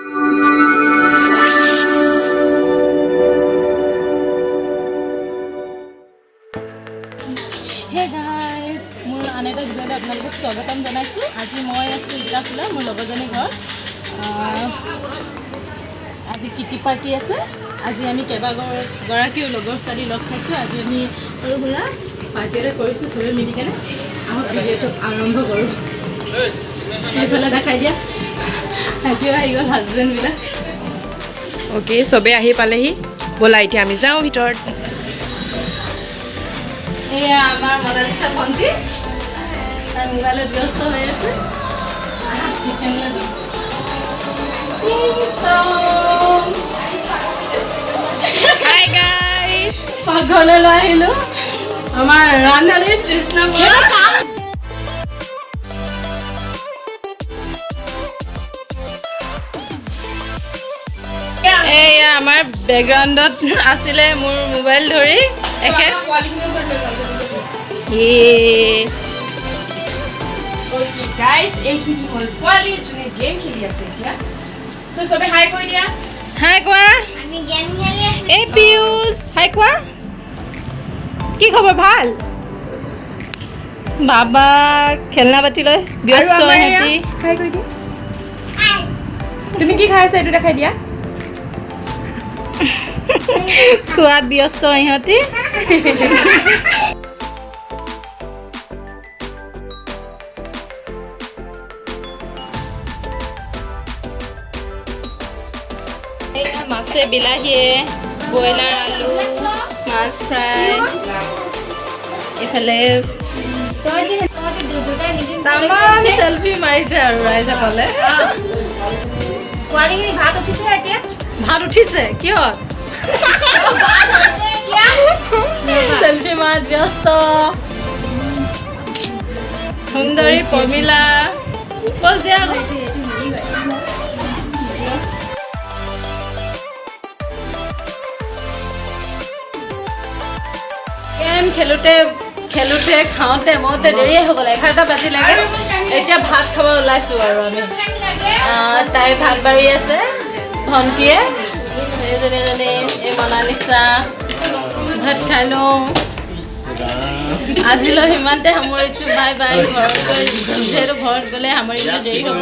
Hey guys, মোৰ আন এটা ভিডিঅ'ত আপোনালোকক স্বাগতম জনাইছোঁ। আজি মই আছোঁ ইটাখোলা মোৰ লগৰজনী ঘৰত। আজি কিটি পাৰ্টি আছে। আজি আমি কেইবাগৰাকীও লগৰ ছোৱালী লগ খাইছোঁ। আজি আমি সৰু সুৰা পাৰ্টি এটা কৰিছোঁ চবেই মিলি কেনে। আহক ভিডিঅ'টো আৰম্ভ কৰোঁ। এইফালে দেখাই দিয়া। এতিয়া আহি গ'ল হাজবেণ্ডবিলাক। অ'কে, চবেই আহি পালেহি। ব'লা এতিয়া আমি যাওঁ ভিতৰত। এয়া আমাৰ মনালিছা ভণ্টি তাই মোবাইলত ব্যস্ত হৈ আছে। কিচেনলৈ যাওঁ। হাই গাইছ, পাকঘৰলৈ লৈ আহিলোঁ আমাৰ ৰান্ধালীৰ তৃষ্ণা বৰা। এয়া আমাৰ বেকগ্ৰাউণ্ডত আছিলে মোৰ মোবাইল ধৰি এখেত। গাইছ এইখিনি হ'ল পোৱালি যোনে গেম খেলি আছে এতিয়া। চ' চবে হাই কৈ দিয়া। হাই কোৱা। আমি গেম খেলি আছো। এই পিয়ুষ হাই কোৱা। কি খবৰ ভাল? বাবা খেলনা পাতি লৈ ব্যস্ত সিহঁতি। হাই কৈ দিয়া। তুমি কি খাই আছা এইটো দেখাই দিয়া। খোৱাত ব্যস্ত ইহঁতি। মাছে বিলাহীয়ে ব্ৰইলাৰ আলু মাছ ফ্ৰাই এইফালে তামাম চেলফি মাৰিছে আৰু ৰাইজসকলে। পোৱালিখিনি ভাত উঠিছে এতিয়া। ভাত উঠিছে কিহত? চেলফি মাত ব্যস্ত। সুন্দৰী প্ৰমিলা পজ দিয়া। গেম খেলোঁতে খাওঁতে মওঁতে দেৰিয়ে হৈ গ'ল। 11টা বাজিলেগে। এতিয়া ভাত খাব ওলাইছোঁ আৰু আমি। তাই ভাত বাঢ়ি আছে ভণ্টিয়ে এজনী এই মনালিছা। ভাত খাই লওঁ। আজিলৈ সিমানতে সামৰিছোঁ। Bye bye. ঘৰত গৈ যিহেতু ঘৰত গ'লে সামৰিবলৈ দেৰি হ'ব।